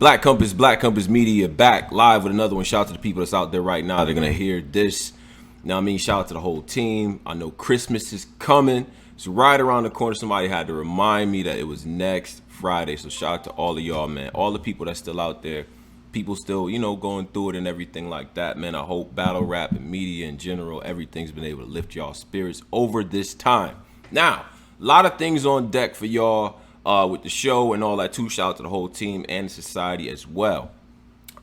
Black Compass Media back live with another one. Shout out to the people that's out there right now. They're going to hear this. Now, I mean, shout out to the whole team. I know Christmas is coming. It's right around the corner. Somebody had to remind me that it was next Friday. So shout out to all of y'all, man. All the people that's still out there. People still, going through it and everything like that, man. I hope battle rap and media in general, everything's been able to lift y'all spirits over this time. Now, a lot of things on deck for y'all with the show and all that too. Shout out to the whole team and the society as well.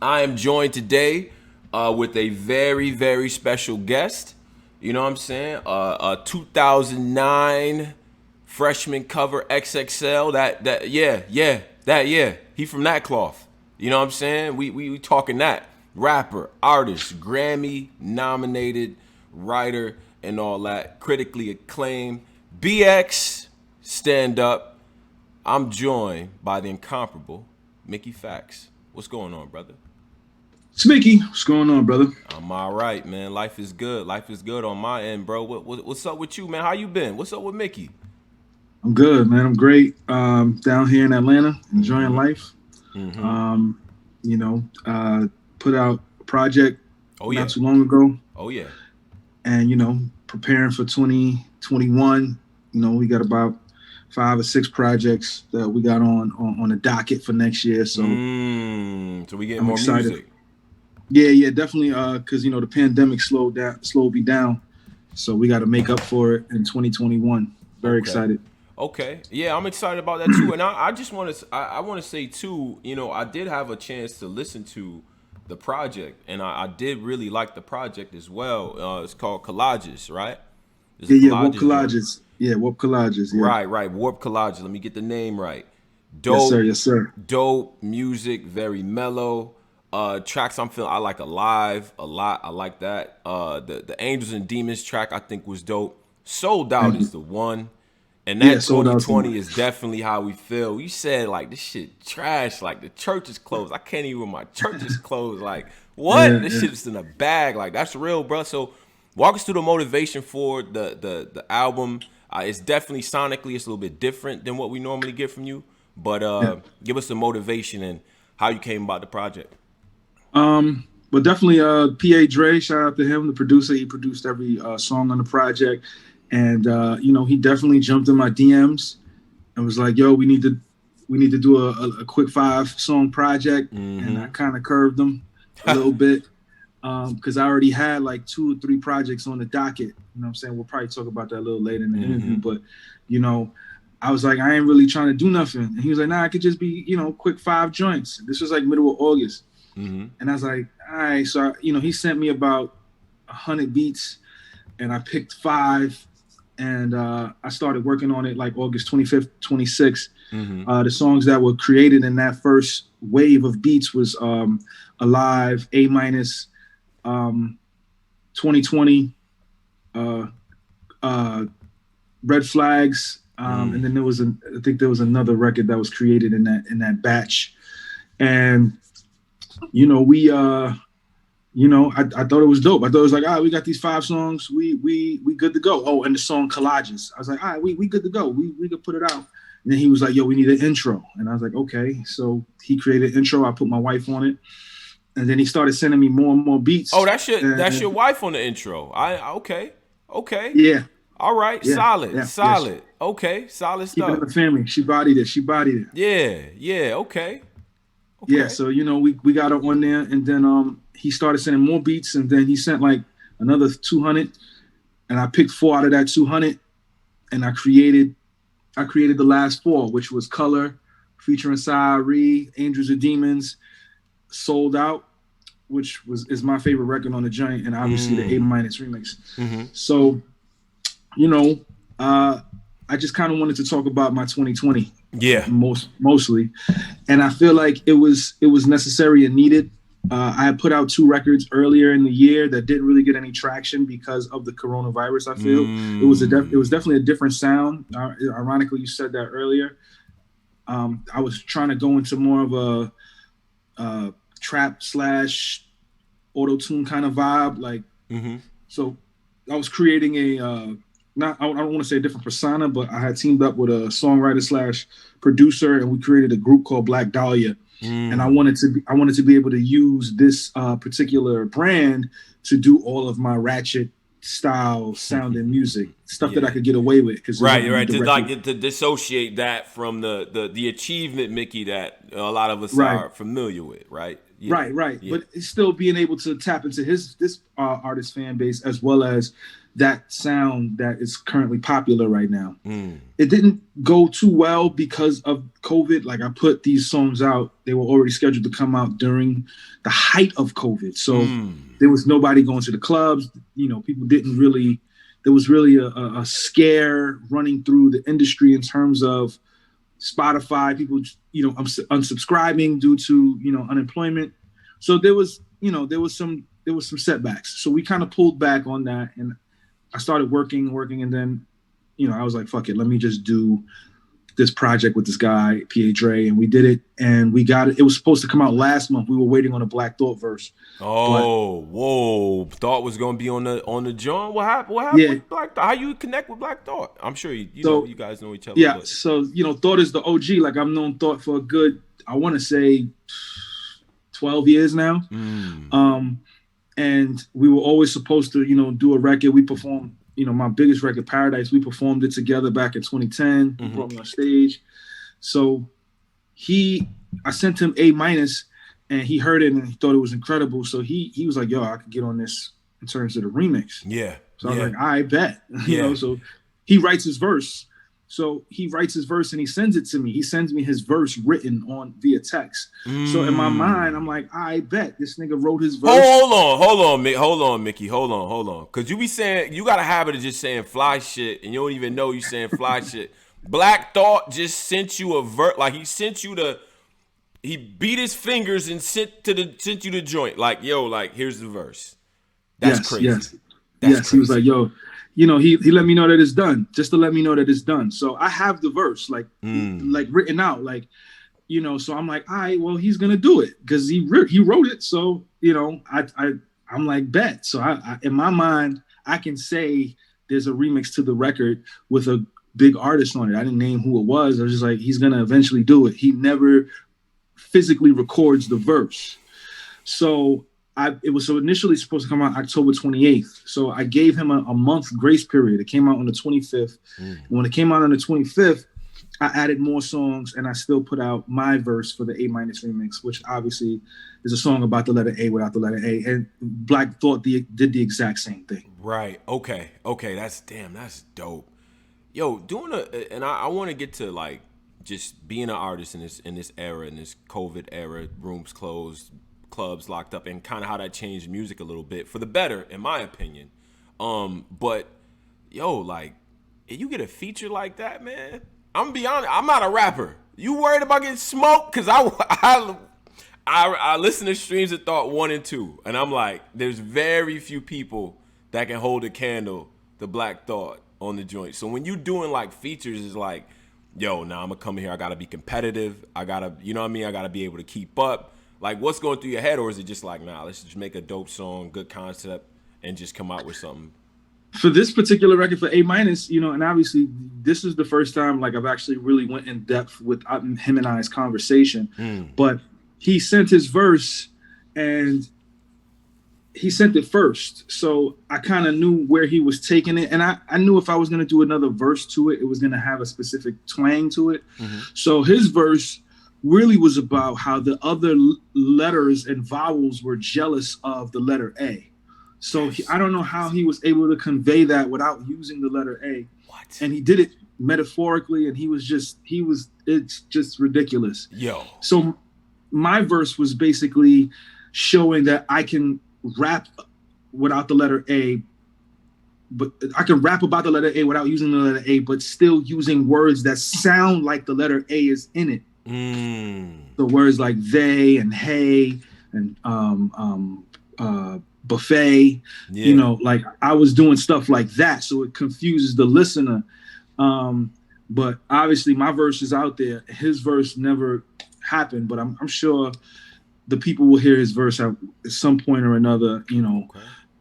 I am joined today with a very, very special guest. You know what I'm saying? A 2009 freshman cover XXL. He from that cloth. You know what I'm saying? We talking that. Rapper, artist, Grammy nominated, writer, and all that. Critically acclaimed. BX, stand up. I'm joined by the incomparable Mickey Factz. What's going on, brother? It's Mickey. What's going on, brother? I'm all right, man. Life is good. Life is good on my end, bro. What's up with you, man? How you been? What's up with Mickey? I'm good, man. I'm great. Down here in Atlanta, enjoying life. Mm-hmm. Put out a project not too long ago. Oh, yeah. And, preparing for 2021. We got about 5 or 6 projects that we got on the docket for next year. So, so we getting more excited. Music. Yeah, definitely. Because the pandemic slowed me down, so we got to make up for it in 2021. Very excited. Okay, yeah, I'm excited about that too. And I just want to say too, I did have a chance to listen to the project, and I did really like the project as well. It's called Collages, right? Warp Collages. Yeah, Warp Collages. Yeah. Right. Warp Collages. Let me get the name right. Dope. Yes, sir. Dope music, very mellow. Tracks I like Alive a lot. I like that. The Angels and Demons track I think was dope. Sold Out is the one. And that 2020 is definitely how we feel. You said like this shit trash, like the church is closed. I can't even, my church is closed. Like what? This shit's in a bag. Like that's real, bro. So walk us through the motivation for the album. It's definitely sonically, it's a little bit different than what we normally get from you. But give us the motivation and how you came about the project. But definitely P.A. Dre, shout out to him, the producer. He produced every song on the project. And he definitely jumped in my DMs and was like, "Yo, we need to do a quick 5-song project." Mm-hmm. And I kind of curved them a little bit because I already had like 2 or 3 projects on the docket. You know what I'm saying? We'll probably talk about that a little later in the interview. But I was like, I ain't really trying to do nothing. And he was like, "Nah, it could just be quick 5 joints." This was like middle of August, and I was like, "All right." So he sent me about 100 beats, and I picked 5. And I started working on it like August 25th, 26th. Mm-hmm. The songs that were created in that first wave of beats was Alive, A-, 2020, Red Flags, and then I think there was another record that was created in that batch. And I thought it was dope. I thought it was like, all right, we got these 5 songs. We good to go. Oh, and the song Collages. I was like, all right, we good to go. We could put it out. And then he was like, yo, we need an intro. And I was like, okay. So he created an intro. I put my wife on it. And then he started sending me more and more beats. Oh, that's your wife on the intro. Okay. Yeah. All right. Yeah. Solid. Yeah. Solid. Yes. Okay. Solid Keep it stuff. in the family. She bodied it. Yeah. Okay. Yeah. So, we got her on there, and then he started sending more beats, and then he sent like another 200, and I picked 4 out of that 200, and I created the last 4, which was Color, featuring Sari, Angels and Demons, Sold Out, which is my favorite record on the joint, and obviously the A- remix. Mm-hmm. So, I just kind of wanted to talk about my 2020. Yeah. Mostly. And I feel like it was necessary and needed. I had put out 2 records earlier in the year that didn't really get any traction because of the coronavirus. I feel it was definitely a different sound. Ironically, you said that earlier. I was trying to go into more of a trap / auto-tune kind of vibe. So I was creating a I don't want to say a different persona, but I had teamed up with a songwriter / producer, and we created a group called Black Dahlia. and I wanted to be able to use this particular brand to do all of my ratchet style sounding music, stuff that I could get away with, because right. To dissociate that from the achievement, Mickey, that a lot of us right. are familiar with, right? Right. But it's still being able to tap into this artist fan base, as well as that sound that is currently popular right now. It didn't go too well because of COVID. Like, I put these songs out, they were already scheduled to come out during the height of COVID. So there was nobody going to the clubs. People didn't really, there was really a scare running through the industry in terms of Spotify, people, unsubscribing due to, unemployment. So there was some setbacks. So we kind of pulled back on that, and I started working, and then, I was like, fuck it, let me just do this project with this guy, P.A. Dre, and we did it, and we got it. It was supposed to come out last month. We were waiting on a Black Thought verse. Whoa! Thought was gonna be on the John. What happened with Black Thought? How you connect with Black Thought? I'm sure you guys know each other. Yeah. But. So Thought is the OG. Like, I've known Thought for a good, I want to say, 12 years now. And we were always supposed to, do a record. We performed, my biggest record, Paradise. We performed it together back in 2010. He brought me on stage. So I sent him A-, and he heard it and he thought it was incredible. So he was like, yo, I could get on this in terms of the remix. Yeah. So I was like, I bet. So he writes his verse. So he writes his verse and he sends it to me. He sends me his verse written via text. So in my mind, I'm like, I bet this nigga wrote his verse. Hold on, Mickey. Hold on. Cause you be saying, you got a habit of just saying fly shit and you don't even know you saying fly shit. Black Thought just sent you a verse, like he beat his fingers and sent you the joint. Like, yo, like, here's the verse. That's crazy. Yes. Crazy. He was like, yo, he let me know that it's done, just to let me know that it's done. So I have the verse like written out, like, so I'm like, all right, well, he's gonna do it because he wrote it. So I'm like, bet. So I in my mind, I can say there's a remix to the record with a big artist on it. I didn't name who it was. I was just like, he's gonna eventually do it. He never physically records the verse. So it was initially supposed to come out October 28th. So I gave him a month grace period. It came out on the 25th. And when it came out on the 25th, I added more songs and I still put out my verse for the A- remix, which obviously is a song about the letter A without the letter A. And Black Thought did the exact same thing. Right. Okay. That's dope. Yo, and I want to get to like just being an artist in this era, in this COVID era, rooms closed, clubs locked up, and kind of how that changed music a little bit for the better, in my opinion. But yo, like, if you get a feature like that, man, I'm gonna be honest, I'm not a rapper. You worried about getting smoked? Cause I listen to Streams of Thought 1 and 2, and I'm like, there's very few people that can hold a candle to Black Thought on the joint. So when you doing like features, it's like, yo, now I'm gonna come here, I gotta be competitive, I gotta, you know what I mean, I gotta be able to keep up. Like, what's going through your head, or is it just like, nah, let's just make a dope song, good concept, and just come out with something? For this particular record, for A-, and obviously this is the first time like I've actually really went in depth with him and I's conversation. But he sent his verse and he sent it first. So I kind of knew where he was taking it. And I knew if I was going to do another verse to it, it was going to have a specific twang to it. So his verse really was about how the other letters and vowels were jealous of the letter A. So I don't know how he was able to convey that without using the letter A. What? And he did it metaphorically, and it's just ridiculous. Yo. So my verse was basically showing that I can rap without the letter A, but I can rap about the letter A without using the letter A, but still using words that sound like the letter A is in it. The words like they and hey and buffet, like I was doing stuff like that, so it confuses the listener. But obviously my verse is out there. His verse never happened, but I'm sure the people will hear his verse at some point or another.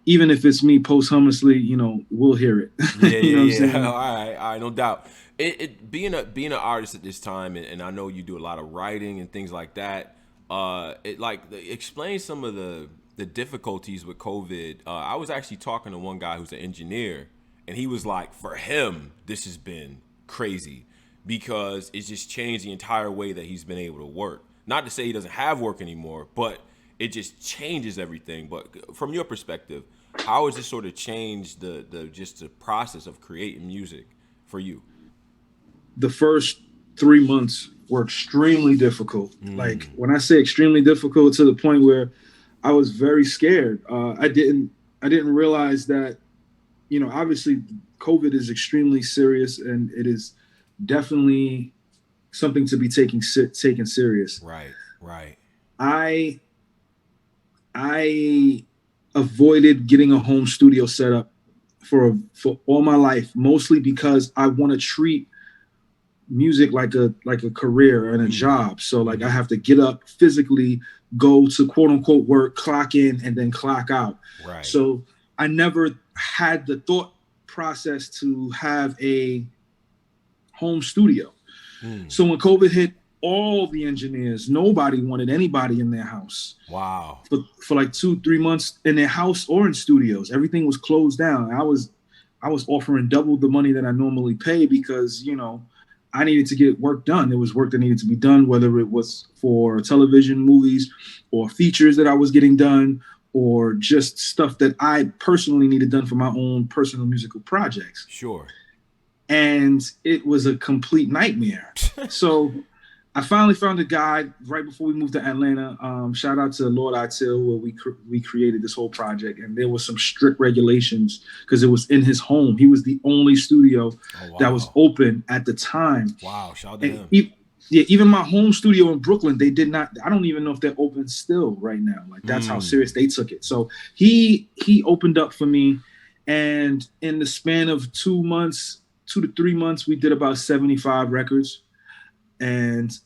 Even if it's me posthumously, we'll hear it. Yeah. All right, no doubt. It being an artist at this time, and I know you do a lot of writing and things like that. Explain some of the difficulties with COVID. I was actually talking to one guy who's an engineer, and he was like, for him, this has been crazy because it's just changed the entire way that he's been able to work. Not to say he doesn't have work anymore, but it just changes everything. But from your perspective, how has this sort of changed the process of creating music for you? The first 3 months were extremely difficult. Like when I say extremely difficult, to the point where I was very scared. I didn't realize that, obviously COVID is extremely serious, and it is definitely something to be taken serious. Right. I avoided getting a home studio set up for all my life, mostly because I want to treat music like a career and a job. So like I have to get up physically, go to quote unquote work, clock in, and then clock out. Right. So I never had the thought process to have a home studio. So when COVID hit, all the engineers, nobody wanted anybody in their house. Wow. For like 2-3 months in their house or in studios, everything was closed down. I was offering double the money that I normally pay because, I needed to get work done. There was work that needed to be done, whether it was for television, movies, or features that I was getting done, or just stuff that I personally needed done for my own personal musical projects. Sure. And it was a complete nightmare. So I finally found a guy right before we moved to Atlanta. Shout out to Lord Itil, where we created this whole project, and there was some strict regulations because it was in his home. He was the only studio that was open at the time. Wow, shout out to him. Even my home studio in Brooklyn, they did not. I don't even know if they're open still right now. Like that's how serious they took it. So he opened up for me, and in the span of 2 to 3 months, we did about 75 records, and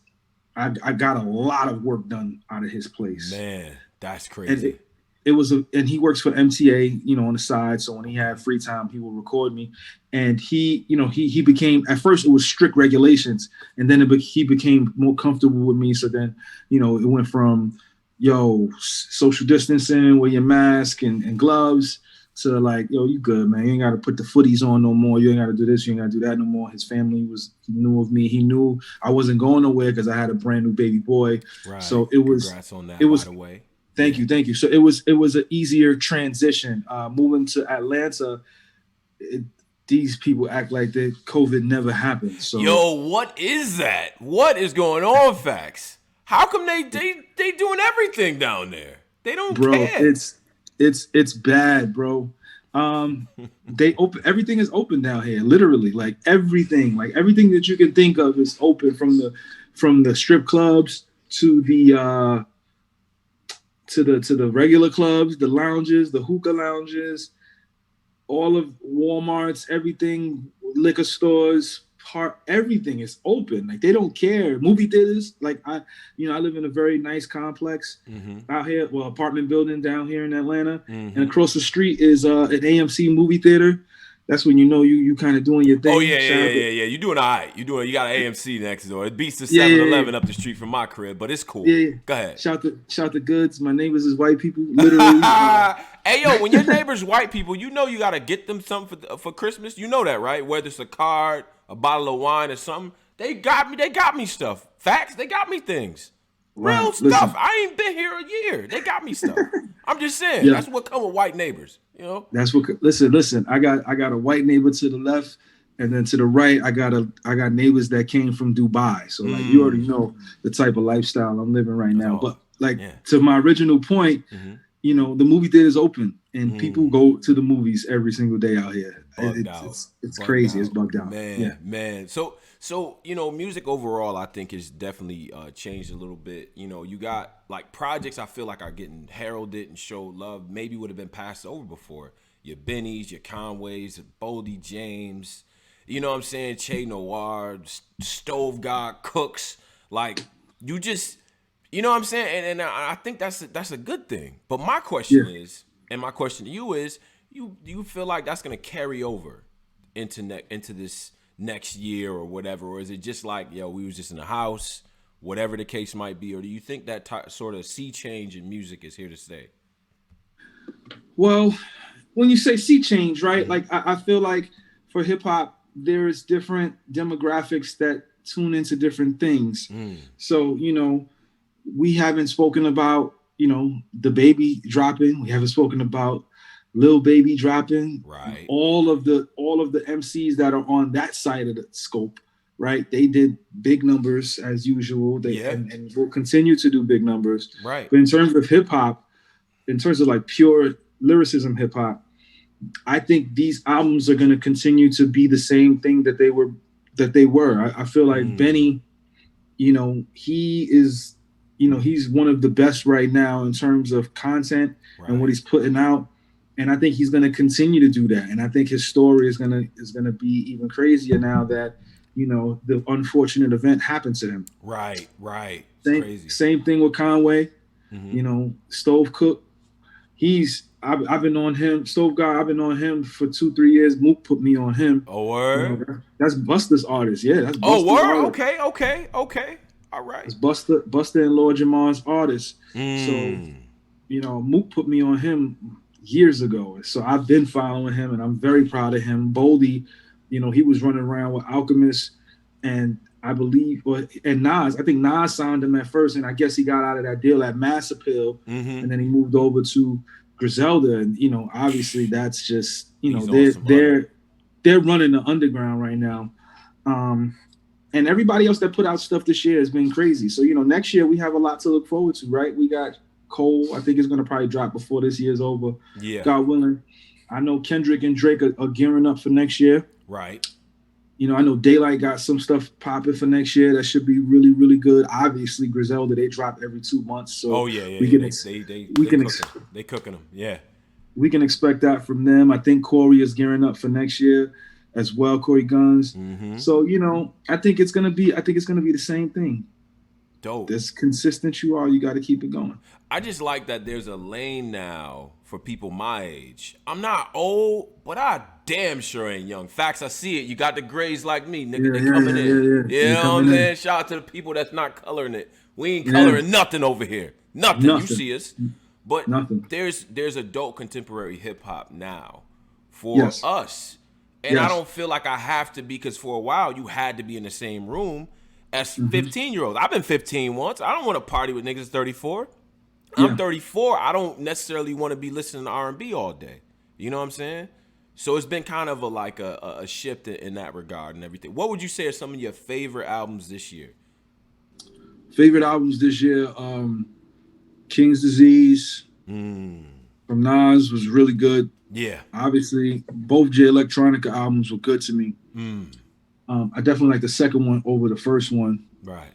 I got a lot of work done out of his place. Man, that's crazy. And and he works for MTA, on the side. So when he had free time, he will record me. And he became, at first it was strict regulations, and then he became more comfortable with me. So then, it went from, social distancing, wear your mask and gloves, to like, you good, man. You ain't got to put the footies on no more. You ain't got to do this. You ain't got to do that no more. His family he knew of me. He knew I wasn't going nowhere because I had a brand new baby boy. Right. So it was. Congrats on that, by the way. Thank you. So it was an easier transition. Moving to Atlanta, these people act like that COVID never happened. So what is that? What is going on, Factz? How come they doing everything down there? They don't care. It's bad, bro. Everything is open down here, literally. Like everything that you can think of is open, from the strip clubs to the regular clubs, the lounges, the hookah lounges, all of Walmart's, everything, liquor stores, everything is open. Like they don't care. Movie theaters, like I live in a very nice complex out here, apartment building down here in Atlanta, and across the street is an AMC movie theater. That's when you kind of doing your thing. Oh yeah. You doing all right. You got an AMC next door. It beats the 7-Eleven up the street from my crib, but it's cool. Yeah. Go ahead. Shout the goods. My neighbors is white people, literally. Hey yo, when your neighbors white people, you gotta get them something for Christmas. You know that, right? Whether it's a card, a bottle of wine, or something. They got me stuff. Facts. They got me things. Real stuff. Listen. I ain't been here a year. They got me stuff. I'm just saying. Yeah. That's what come with white neighbors. That's what. Listen. I got a white neighbor to the left, and then to the right, I got neighbors that came from Dubai. So like you already know the type of lifestyle I'm living right now. But to my original point, the movie theater's open, and people go to the movies every single day out here. It's crazy. It's bugged out. Man. So music overall, I think is definitely changed a little bit. You got like projects I feel like are getting heralded and showed love. Maybe would have been passed over before. Your Bennies, your Conways, Boldy James. You know what I'm saying? Che Noir, Stove God, Cooks. Like you just, you know what I'm saying? And I think that's a good thing. But my question is, and my question to you is, do you feel like that's gonna carry over into this next year or whatever, or is it just like, we was just in the house, whatever the case might be, or do you think that sort of sea change in music is here to stay? Well, when you say sea change, right? Like I feel like for hip hop, there's different demographics that tune into different things. So, we haven't spoken about, the baby dropping. We haven't spoken about Lil Baby dropping. Right. All of the MCs that are on that side of the scope, right? They did big numbers as usual. And will continue to do big numbers. Right. But in terms of hip hop, in terms of like pure lyricism hip hop, I think these albums are going to continue to be the same thing that they were. I feel like Benny, he is, he's one of the best right now in terms of content and what he's putting out. And I think he's going to continue to do that. And I think his story is going to be even crazier now that, the unfortunate event happened to him. Right. Crazy. Same thing with Conway, Stove Cook. I've been on him. Stove God, I've been on him for 2-3 years. Mook put me on him. Oh, word? That's Busta's artist. Yeah, that's Busta's word? Artist. Okay. All right. It's Busta and Lord Jamar's artist. So, Mook put me on him years ago. So I've been following him, and I'm very proud of him. Boldy, he was running around with Alchemist, and I believe, and Nas. I think Nas signed him at first, and I guess he got out of that deal at Mass Appeal, and then he moved over to Griselda, and obviously that's just they're running the underground right now, and everybody else that put out stuff this year has been crazy. So next year we have a lot to look forward to, right? We got Cole. I think it's gonna probably drop before this year's over. Yeah, God willing. I know Kendrick and Drake are gearing up for next year. Right. I know Daylight got some stuff popping for next year that should be really, really good. Obviously, Griselda, they drop every 2 months. So they cooking them. Yeah. We can expect that from them. I think Corey is gearing up for next year as well, Corey Guns. So, I think it's gonna be the same thing. Dope. As consistent you are, you got to keep it going. I just like that there's a lane now for people my age. I'm not old, but I damn sure ain't young. Facts, I see it. You got the grays like me, nigga. They coming in. Yeah. You know what I'm saying? Shout out to the people that's not coloring it. We ain't coloring nothing over here. Nothing. You see us. But there's adult contemporary hip hop now for us. And I don't feel like I have to be, because for a while you had to be in the same room as 15-year-olds. I've been 15 once. I don't want to party with niggas 34. I'm 34. I don't necessarily want to be listening to R&B all day. You know what I'm saying? So it's been kind of a shift in that regard and everything. What would you say are some of your favorite albums this year? Favorite albums this year, King's Disease from Nas was really good. Yeah. Obviously, both J Electronica albums were good to me. I definitely like the second one over the first one. Right.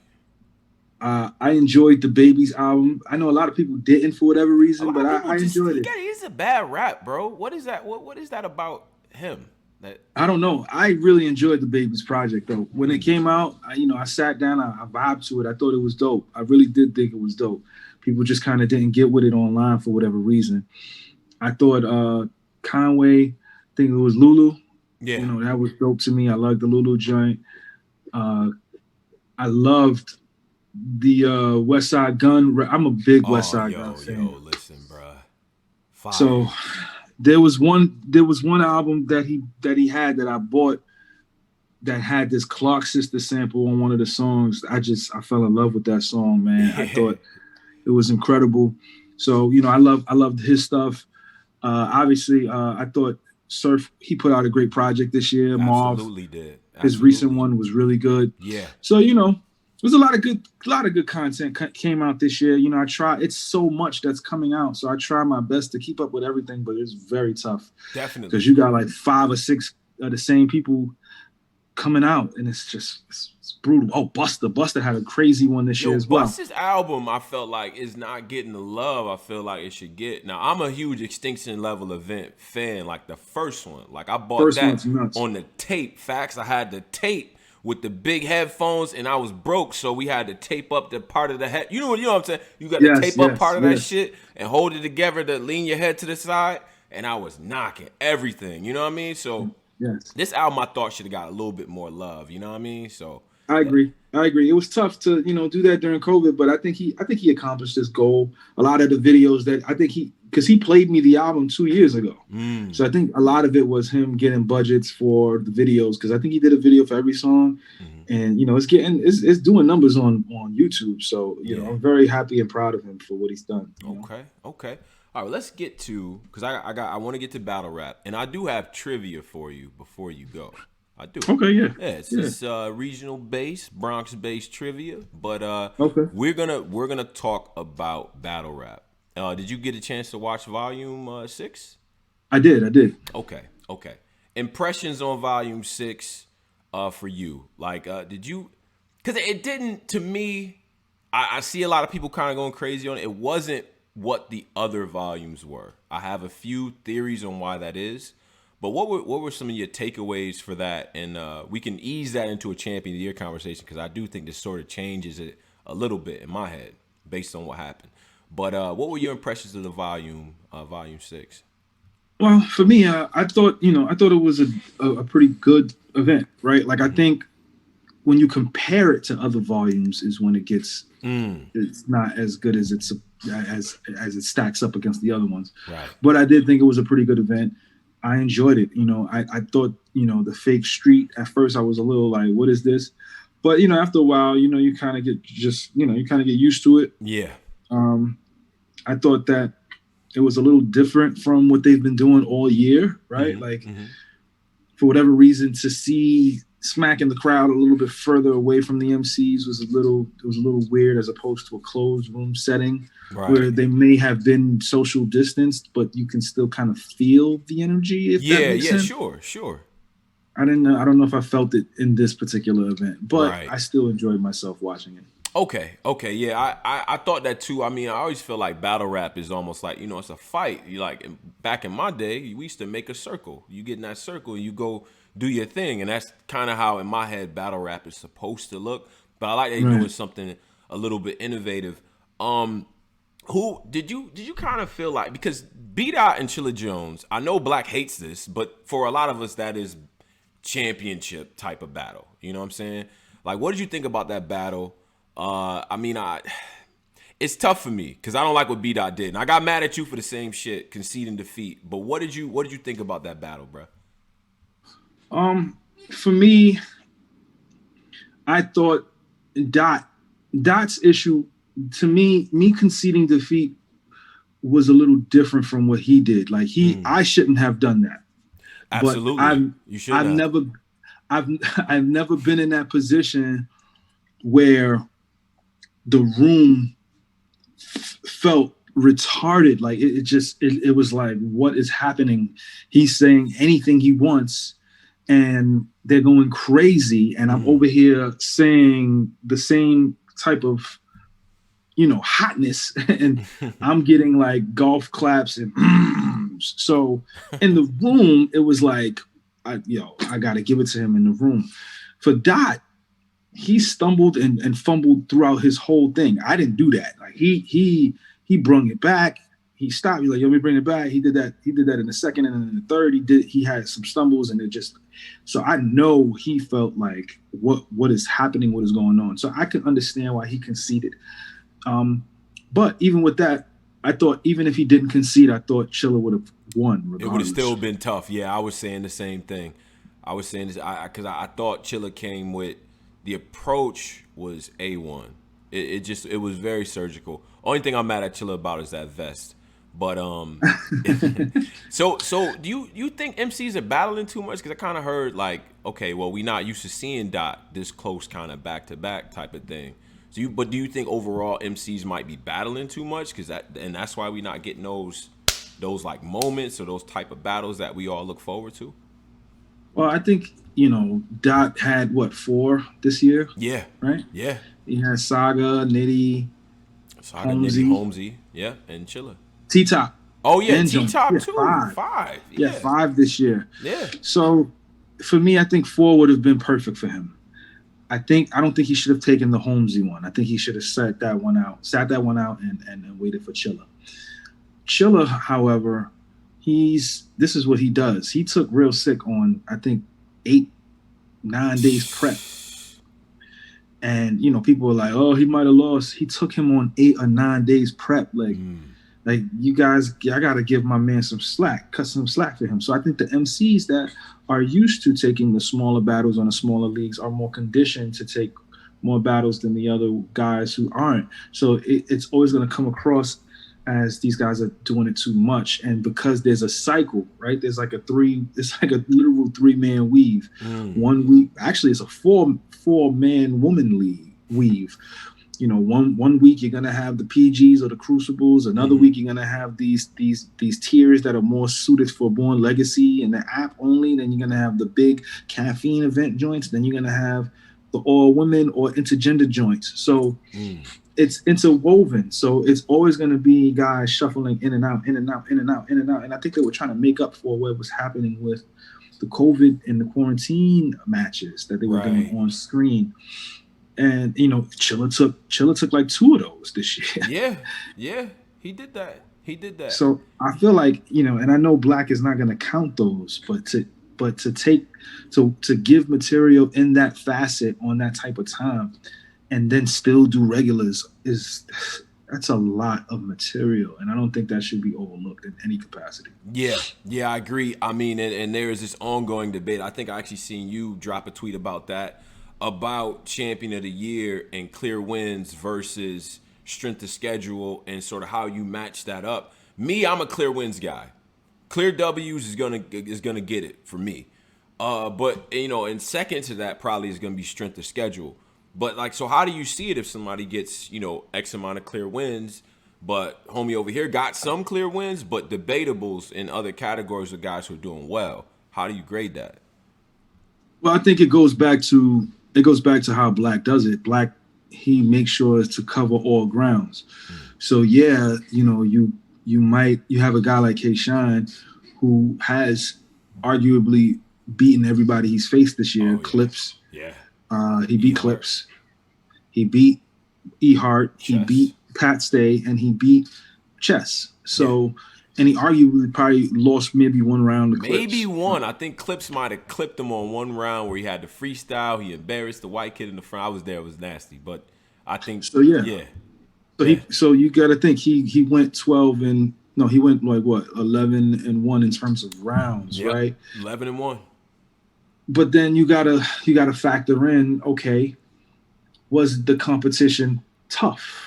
I enjoyed the Baby's album. I know a lot of people didn't for whatever reason, but I enjoyed it. He's a bad rap, bro. What is that? What is that about him? I don't know. I really enjoyed the Baby's project though. When it came out, I sat down, I vibed to it. I thought it was dope. I really did think it was dope. People just kind of didn't get with it online for whatever reason. I thought Conway, I think it was Lulu. Yeah. That was dope to me. I loved the Lulu joint. I loved the West Side Gun. I'm a big West Side Gun fan. Listen, bro. Fire. So there was one album that he had that I bought that had this Clark Sister sample on one of the songs. I fell in love with that song, man. I thought it was incredible. So, I loved his stuff. Obviously, I thought Surf, he put out a great project this year. Absolutely did. His recent one was really good. Yeah. So, there's a lot of good content came out this year. I try. It's so much that's coming out, so I try my best to keep up with everything, but it's very tough. Definitely, because you got like 5 or 6 of the same people coming out, and it's brutal. Oh, Busta had a crazy one this year as well. Busta's album, I felt like, is not getting the love I feel like it should get. Now, I'm a huge Extinction Level Event fan, like the first one. Like I bought that on the tape. Facts, I had the tape with the big headphones, and I was broke, so we had to tape up the part of the head. You know what I'm saying? You got to tape up part of that shit and hold it together to lean your head to the side, and I was knocking everything. You know what I mean? So this album I thought should have got a little bit more love. You know what I mean? So I agree. I agree. It was tough to, do that during COVID, but I think he accomplished his goal. A lot of the videos that I think because he played me the album 2 years ago. So I think a lot of it was him getting budgets for the videos, because I think he did a video for every song, and it's doing numbers on YouTube. So I'm very happy and proud of him for what he's done. Okay. All right, let's get to, because I want to get to battle rap, and I do have trivia for you before you go. I do. Okay, yeah. Yeah, it's regional based, Bronx based trivia, but okay. we're gonna talk about battle rap. Did you get a chance to watch Volume 6? I did. Okay. Impressions on Volume 6 for you. Like, did you? Because it didn't, to me. I see a lot of people kind of going crazy on it. It wasn't what the other volumes were. I have a few theories on why that is. But what were some of your takeaways for that? And we can ease that into a Champion of the Year conversation, because I do think this sort of changes it a little bit in my head based on what happened. But what were your impressions of the Volume 6? Well, for me, I thought it was a pretty good event, right? Like, I think when you compare it to other volumes is when it gets it's not as good as as it stacks up against the other ones. Right. But I did think it was a pretty good event. I enjoyed it. I thought, the fake street at first, I was a little like, what is this? But, after a while, you kind of get used to it. Yeah. I thought that it was a little different from what they've been doing all year, right? For whatever reason, to see Smack in the crowd a little bit further away from the MCs was a little weird, as opposed to a closed room setting. Right. Where they may have been social distanced, but you can still kind of feel the energy. If that makes sense. Sure. I don't know if I felt it in this particular event, but right. I still enjoyed myself watching it. Okay, yeah, I thought that too. I mean, I always feel like battle rap is almost like, it's a fight. You like, back in my day, we used to make a circle. You get in that circle and you go do your thing, and that's kind of how in my head battle rap is supposed to look. But I like they doing something a little bit innovative. Who did you kind of feel like, because B-Dot and Chilla Jones, I know Black hates this, but for a lot of us that is championship type of battle. You know what I'm saying? Like, what did you think about that battle? It's tough for me because I don't like what B-Dot did, and I got mad at you for the same shit, conceding defeat. But what did you think about that battle, bro? For me, I thought Dot's issue, to me conceding defeat was a little different from what he did. Like I shouldn't have done that. Absolutely, but you should. I've never been in that position where the room felt retarded. Like it was like, what is happening? He's saying anything he wants, and they're going crazy, and I'm over here saying the same type of hotness, and I'm getting like golf claps and so in the room it was like, I gotta give it to him in the room. For Dot, he stumbled and fumbled throughout his whole thing. I didn't do that. Like he brung it back. He stopped. He's like, let me bring it back. He did that in the second, and then in the third he had some stumbles, and so I know he felt like what is happening, what is going on. So I can understand why he conceded. But even with that, I thought even if he didn't concede, I thought Chilla would have won regardless. It would have still been tough. Yeah, I was saying the same thing. I was saying this because I thought Chilla came with, the approach was A1. It was very surgical. Only thing I'm mad at Chilla about is that vest. But so do you think MCs are battling too much? Because I kind of heard like, okay, well, we not used to seeing Dot this close, kind of back to back type of thing. But do you think overall MCs might be battling too much? That's why we not getting those like moments or those type of battles that we all look forward to? Well, I think, Dot had 4 this year? Yeah. Right? Yeah. He had Saga, Nitty, Holmesy, yeah, and Chilla. T-Top. Oh, yeah, T-Top too. 5. Yeah, 5 this year. Yeah. So, for me, I think 4 would have been perfect for him. I don't think he should have taken the Holmesy one. I think he should have sat that one out and waited for Chilla. Chilla, however, this is what he does. He took real sick on, I think, 8-9 days prep. And people were like, "Oh, he might have lost." He took him on 8 or 9 days prep. Like you guys, I gotta give my man some slack, cut some slack for him. So I think the MCs that are used to taking the smaller battles on the smaller leagues are more conditioned to take more battles than the other guys who aren't. So it's always going to come across as these guys are doing it too much. And because there's a cycle, right? It's like a literal 3-man weave. 1 week, actually, it's a four-man woman league weave. One week you're gonna have the PGs or the Crucibles. Another week you're gonna have these tiers that are more suited for Born Legacy and the app only. Then you're gonna have the big caffeine event joints. Then you're gonna have the all women or intergender joints. So it's interwoven. So it's always gonna be guys shuffling in and out, in and out, in and out, in and out. And I think they were trying to make up for what was happening with the COVID and the quarantine matches that they were doing on screen. And Chilla took like 2 of those this year. Yeah, he did that. So I feel like and I know Black is not going to count those, but to give material in that facet on that type of time, and then still do regulars that's a lot of material, and I don't think that should be overlooked in any capacity. Yeah, I agree. I mean, and there is this ongoing debate. I think I actually seen you drop a tweet about that. About champion of the year and clear wins versus strength of schedule and sort of how you match that up. Me, I'm a clear wins guy. Clear W's is gonna get it for me. But and second to that probably is gonna be strength of schedule. But so how do you see it if somebody gets X amount of clear wins, but homie over here got some clear wins, but debatables in other categories of guys who are doing well? How do you grade that? Well, I think it goes back to how Black does it. Black, he makes sure to cover all grounds. So yeah, you have a guy like K-Shine who has arguably beaten everybody he's faced this year. Clips. Yeah. He beat Clips. He beat E-Hart. He beat Pat Stay, and he beat Chess. So and he arguably probably lost maybe one round to Clips. Maybe one. I think Clips might have clipped him on one round where he had the freestyle. He embarrassed the white kid in the front. I was there. It was nasty. But I think so. Yeah. So you got to think he went 12 and no, he went like what 11-1 in terms of rounds, right? 11-1. But then you gotta factor in, okay, was the competition tough?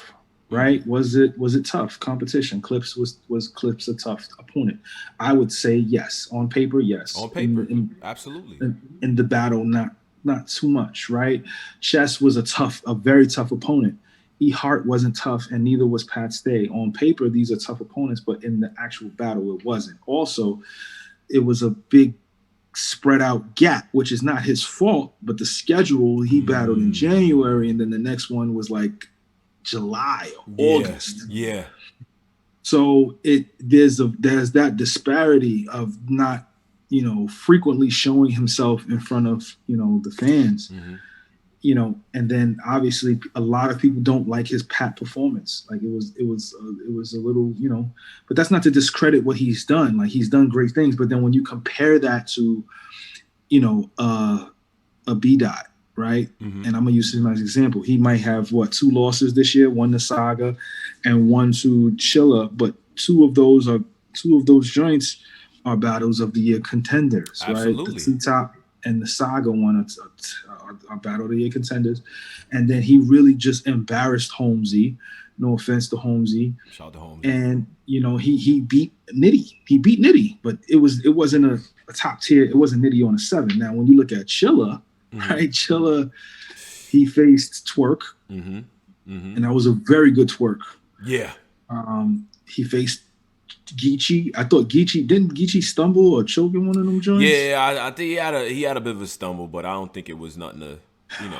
Right? Was it tough competition? Clips was Clips a tough opponent? I would say yes. On paper, yes. On paper, absolutely. In the battle, not too much, right? Chess was a very tough opponent. E-Hart wasn't tough, and neither was Pat Stay. On paper, these are tough opponents, but in the actual battle, it wasn't. Also, it was a big spread out gap, which is not his fault, but the schedule, he battled in January, and then the next one was like July or August. Yeah. So there's that disparity of not, frequently showing himself in front of, the fans. And then obviously a lot of people don't like his Pat performance. Like it was a little, but that's not to discredit what he's done. Like he's done great things, but then when you compare that to, a B-Dot, right? And I'm gonna use him as an example. He might have 2 losses this year, one to Saga and one to Chilla, but two of those joints are battles of the year contenders. Absolutely. Right? The T-Top and the Saga one are battle of the year contenders. And then he really just embarrassed Holmesy. No offense to Holmesy. Shout out to Holmesy. And he beat Nitty. He beat Nitty, but it wasn't a top tier. It wasn't Nitty on a 7. Now when you look at Chilla, right? Chilla, he faced Twerk, and that was a very good Twerk. Yeah. He faced Geechee. I thought didn't Geechee stumble or choke in one of them joints? Yeah, I think he had a bit of a stumble, but I don't think it was nothing to,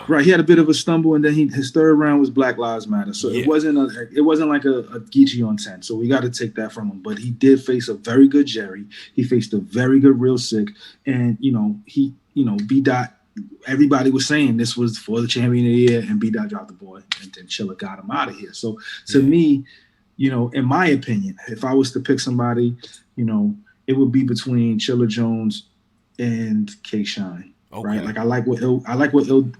Right, he had a bit of a stumble, and then his third round was Black Lives Matter. So it wasn't like a Geechee on 10. So we got to take that from him. But he did face a very good Jerry. He faced a very good Real Sick, and he B-Dot. Everybody was saying this was for the champion of the year, and B-Dot dropped the boy, and then Chilla got him out of here. So to me, in my opinion, if I was to pick somebody, it would be between Chilla Jones and K-Shine. right? Okay. Like I like what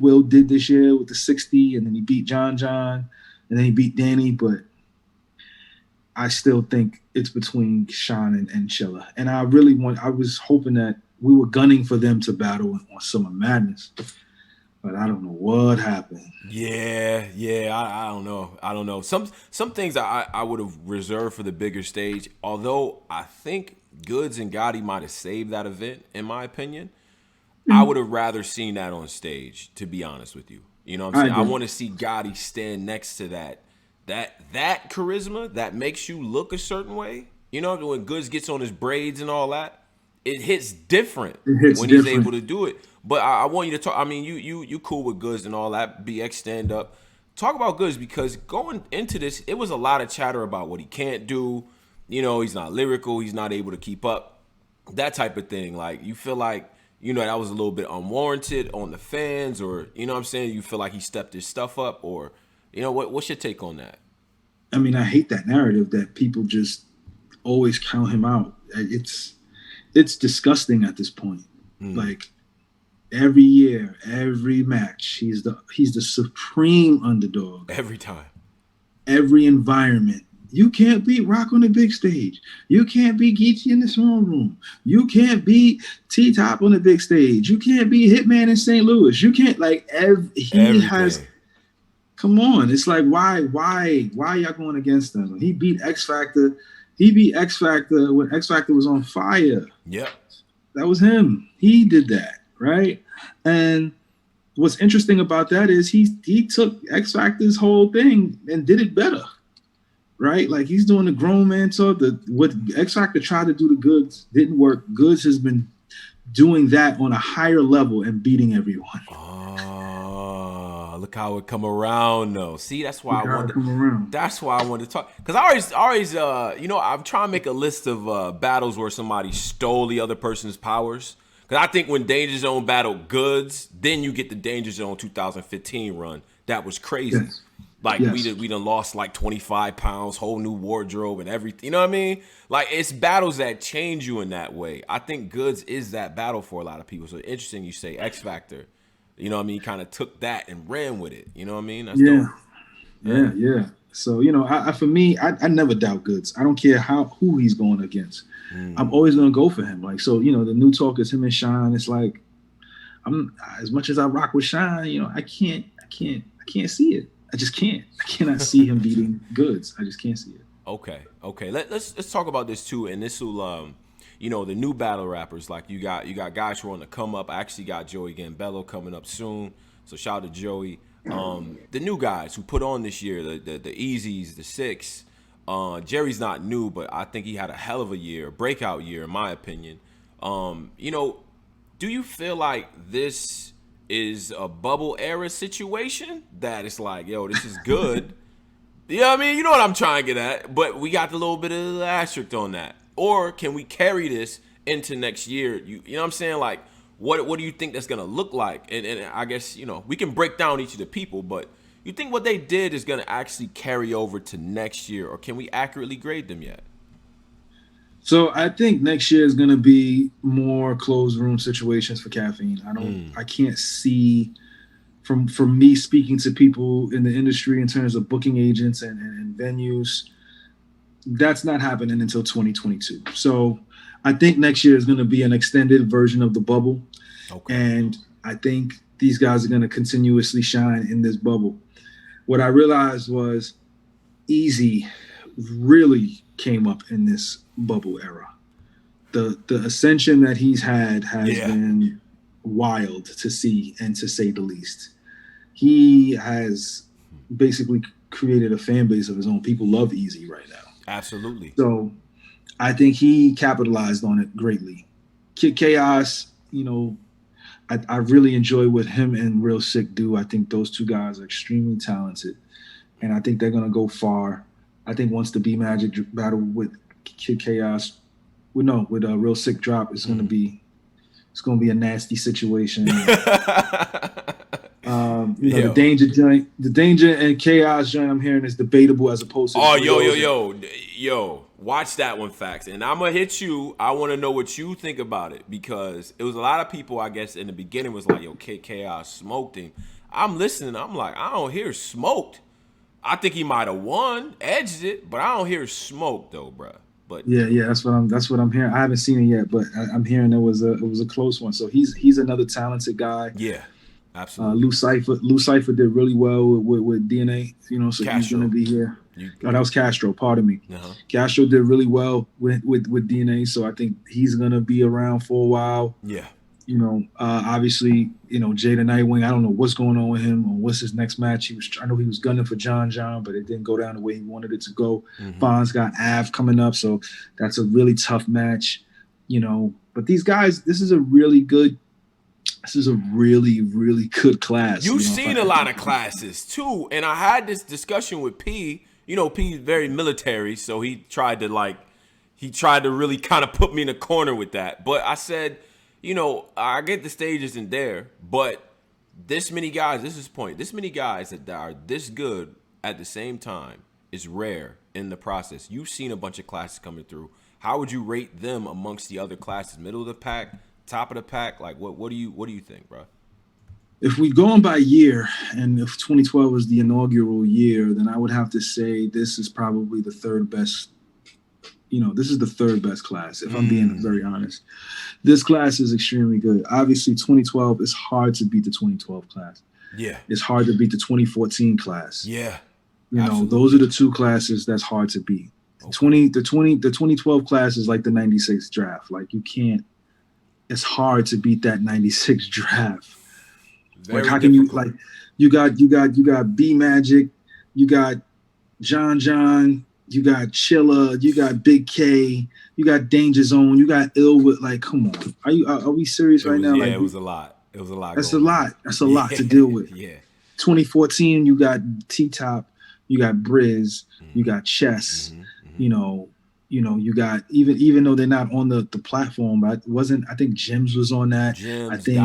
Will did this year with the 60, and then he beat John, and then he beat Danny. But I still think it's between Sean and Chilla. And I was hoping that we were gunning for them to battle on Summer Madness, but I don't know what happened. Yeah. I don't know. I don't know. Some things I would have reserved for the bigger stage. Although I think Goods and Gotti might have saved that event, in my opinion. I would have rather seen that on stage, to be honest with you. You know what I'm I saying? I agree. want to see Gotti stand next to that charisma that makes you look a certain way. You know, when Goods gets on his braids and all that, it hits different It hits when he's able different. to do it. But I want you to talk. I mean, you cool with Goods and all that. BX stand up. Talk about Goods, because going into this, it was a lot of chatter about what he can't do. You know, he's not lyrical. He's not able to keep up. That type of thing. Like, you feel like, you know, that was a little bit unwarranted on the fans, or, you know what I'm saying? You feel like he stepped his stuff up, or, you know, what's your take on that? I mean, I hate that narrative that people just always count him out. It's disgusting at this point. Like, every year, every match, he's the supreme underdog. Every time. Every environment. You can't beat Rock on the big stage. You can't beat Geechee in the small room. You can't beat T-Top on the big stage. You can't beat Hitman in St. Louis. You can't, like, he has. Everything. Come on, it's like, why y'all going against him? He beat X Factor. He beat X Factor when X Factor was on fire. Yep. That was him. He did that, right? And what's interesting about that is he took X Factor's whole thing and did it better, right? Like, he's doing the grown man talk. What X Factor tried to do to Goods didn't work. Goods has been doing that on a higher level and beating everyone. Oh, look how it come around, though. See, that's why That's why I wanted to talk, because I always, you know, I'm trying to make a list of battles where somebody stole the other person's powers. Because I think when Danger Zone battled Goods, then you get the Danger Zone 2015 run. That was crazy. Yes. Like, we done lost like 25 pounds, whole new wardrobe and everything. You know what I mean? Like, it's battles that change you in that way. I think Goods is that battle for a lot of people. So interesting you say X Factor. You know what I mean? He kind of took that and ran with it. You know what I mean? That's dope. Yeah. So, you know, for me, I never doubt Goods. I don't care who he's going against. I'm always gonna go for him. Like, so, you know, the new talk is him and Shine. It's like, I'm, as much as I rock with Shine, you know, I can't see it. I just can't. I cannot see him beating Goods. I just can't see it. Okay. Let's talk about this too, and this will you know, the new battle rappers. Like, you got guys who are on the come up. I actually got Joey Gambello coming up soon, so shout out to Joey. The new guys who put on this year, the Easies, the Six. Jerry's not new, but I think he had a hell of a year, a breakout year, in my opinion. You know, do you feel like this is a bubble era situation that it's like, yo, this is good? You know what I mean? You know what I'm trying to get at, but we got the little bit of the asterisk on that. Or can we carry this into next year? You know what I'm saying? Like, what do you think that's gonna look like? And I guess, you know, we can break down each of the people, but you think what they did is gonna actually carry over to next year, or can we accurately grade them yet? So I think next year is going to be more closed room situations for Caffeine. I can't see from me speaking to people in the industry in terms of booking agents and venues. That's not happening until 2022. So I think next year is going to be an extended version of the bubble. Okay. And I think these guys are going to continuously shine in this bubble. What I realized was Easy really came up in this bubble era. The ascension that he's had has been wild to see, and to say the least. He has basically created a fan base of his own. People love Easy right now. Absolutely. So I think he capitalized on it greatly. Kid Chaos, you know, I really enjoy what him and Real Sick do. I think those two guys are extremely talented, and I think they're going to go far. I think once the B Magic battle with Kid Chaos, with Real Sick drop, it's going to be a nasty situation. The danger and chaos joint I'm hearing is debatable as opposed to. Oh, yo, watch that one, Factz. And I'm gonna hit you. I want to know what you think about it because it was a lot of people, I guess, in the beginning was like, yo, Chaos smoked him. I'm listening. I'm like, I don't hear smoked. I think he might have won, edged it, but I don't hear smoke though, bro. But yeah, that's what I'm hearing. I haven't seen it yet, but I'm hearing it was a close one. So he's another talented guy. Yeah, absolutely. Lou Cipher did really well with DNA, so Castro. He's gonna be here. That was Castro. Pardon me. Uh-huh. Castro did really well with DNA, so I think he's gonna be around for a while. Yeah. Obviously, Jada Nightwing. I don't know what's going on with him or what's his next match. I know he was gunning for John, but it didn't go down the way he wanted it to go. Mm-hmm. Fonz got Av coming up, so that's a really tough match. But these guys, this is a really, really good class. You've seen a lot of classes too, and I had this discussion with P. P is very military, so he tried to really kind of put me in a corner with that. But I said, I get the stage isn't there, but this many guys, this is the point. This many guys that are this good at the same time is rare in the process. You've seen a bunch of classes coming through. How would you rate them amongst the other classes? Middle of the pack, top of the pack? Like what do you think, bro? If we go on by year, and if 2012 was the inaugural year, then I would have to say this is probably the third best. This is the third best class, if I'm being very honest. This class is extremely good. Obviously, 2012 is hard to beat the 2012 class. Yeah. It's hard to beat the 2014 class. Yeah. Those are the two classes that's hard to beat. Okay. The 2012 class is like the 96 draft. Like you can't, it's hard to beat that 96 draft. Very how difficult. can you got B Magic, you got John, you got Chilla, you got Big K, you got Danger Zone, you got Illwood. Like, come on, are we serious right now? Yeah, like, it was a lot. It was a lot. That's a lot. That's a lot to deal with. Yeah. 2014, you got T-Top, you got Briz, you got Chess. You got even though they're not on the platform, but I think Jims was on that. Jims, I think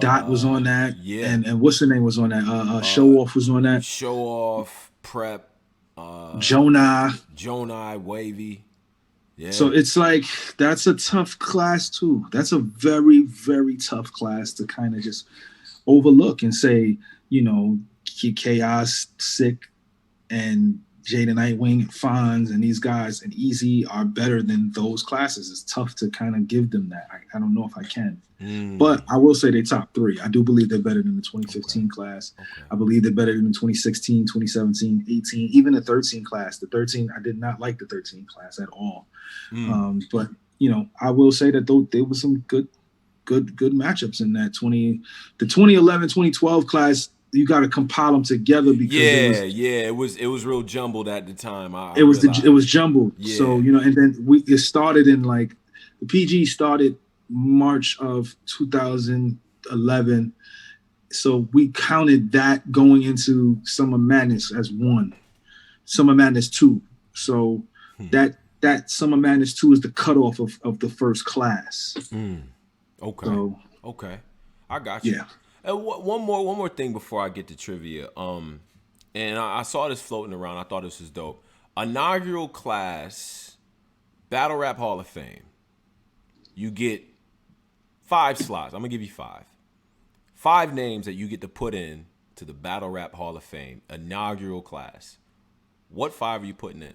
Dot was on that. Yeah. And what's the name was on that? Show Off was on that. Show Off, Prep. Jonah, Wavy. Yeah. So it's like that's a tough class too. That's a very, very tough class to kind of just overlook and say, Chaos, Sick, and Jada Nightwing, and Fonz, and these guys and Easy are better than those classes. It's tough to kind of give them that. I don't know if I can. But I will say they top three. I do believe they're better than the 2015 class. Okay. I believe they're better than the 2016, 2017, 18, even the 13 class. The 13, I did not like the 13 class at all. But I will say that there was some good matchups in that the 2011, 2012 class. You got to compile them together because it was real jumbled at the time. It was jumbled. Yeah. So and then it started in like the PG started March of 2011. So we counted that going into Summer Madness as one, Summer Madness 2. So that Summer Madness 2 is the cutoff of the first class. Okay. So, okay. I got you. Yeah. And one more thing before I get to trivia. And I saw this floating around. I thought this was dope. Inaugural class, Battle Rap Hall of Fame. You get 5 slots. I'm gonna give you 5. 5 names that you get to put in to the Battle Rap Hall of Fame inaugural class. What 5 are you putting in?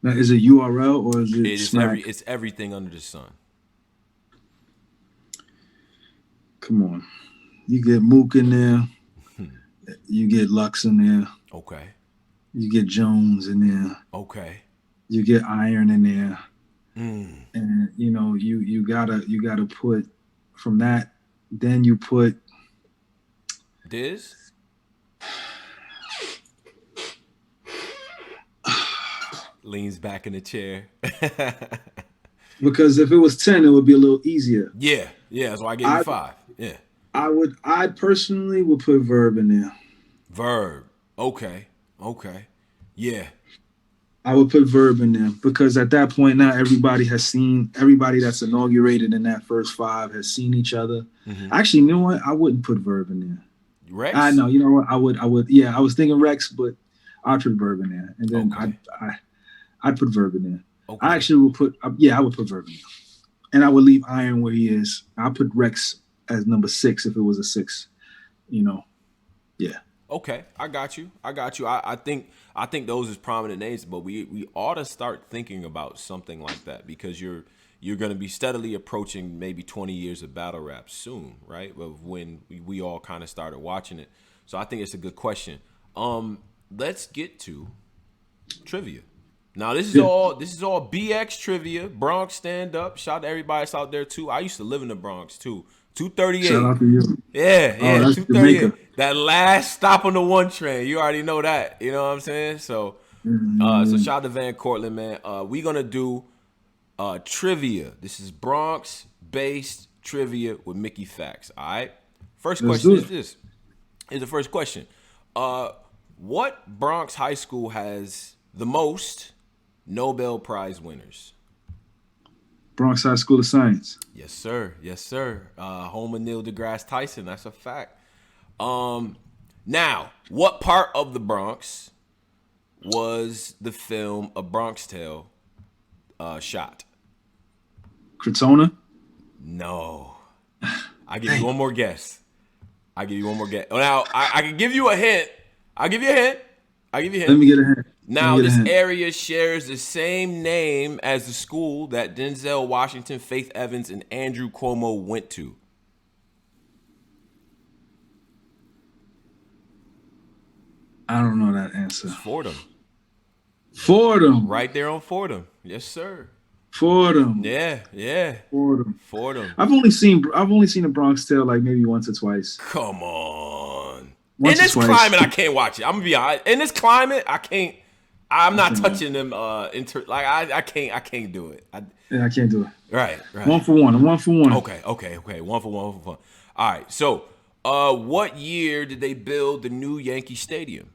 Now, is it URL or is it? It's everything under the sun. Come on. You get Mook in there. You get Lux in there. Okay. You get Jones in there. Okay. You get Iron in there. And you gotta put from that. Then you put Diz. Leans back in the chair. Because if it was 10, it would be a little easier. Yeah. That's why I gave you 5. Yeah. I personally would put Verb in there. Verb. Okay. Yeah. I would put Verb in there because at that point now everybody that's inaugurated in that first 5 has seen each other. Actually, you know what? I wouldn't put Verb in there. I Rex? know. You know what? I would. Yeah, I was thinking Rex, but I'd put Verb in there, and then Okay. I'd put Verb in there. I Okay. actually would put. Yeah, I would put Verb in there, and I would leave Iron where he is. I'll put Rex as number 6 if it was a 6. You know. Yeah. Okay, I got you. I got you. I think those is prominent names, but we ought to start thinking about something like that because you're going to be steadily approaching maybe 20 years of battle rap soon, right? Of when we all kind of started watching it. So I think it's a good question. Let's get to trivia. Now Yeah. this is all BX trivia, Bronx stand up. Shout out to everybody that's out there too. I used to live in the Bronx too. Shout 238. out to you. Yeah, Oh, yeah, that's Jamaica. 238. That last stop on the one train. You already know that. You know what I'm saying? So Mm, shout out to Van Cortlandt, man. We gonna do trivia. This is Bronx based trivia with Mickey Factz. All right. First let's question do is it. this. Is the first question. What Bronx high school has the most Nobel Prize winners? Bronx High School of Science. Yes, sir. Yes, sir. Home of Neil deGrasse Tyson. That's a fact. Now, what part of the Bronx was the film A Bronx Tale shot? Crotona. No. I give you one more guess. I give you one more guess. Now, I can give you a hint. I'll give you a hint. I'll give you a Let hint. me get a hint. Let me Now, get a this hint. area shares the same name as the school that Denzel Washington, Faith Evans, and Andrew Cuomo went to. I don't know that answer. It's Fordham. Fordham. Right there on Fordham. Yes, sir. Fordham. Yeah, yeah. Fordham. Fordham. I've only seen a Bronx Tale like maybe once or twice. Come on. In Once or this twice. climate, I can't watch it. I'm gonna be honest. In this climate, I can't. I'm I not can't. touching them. I can't do it. Yeah, I can't do it. Right, right. One for one. I'm 1 for 1. Okay. One for one, one for one. All right. So, what year did they build the new Yankee Stadium?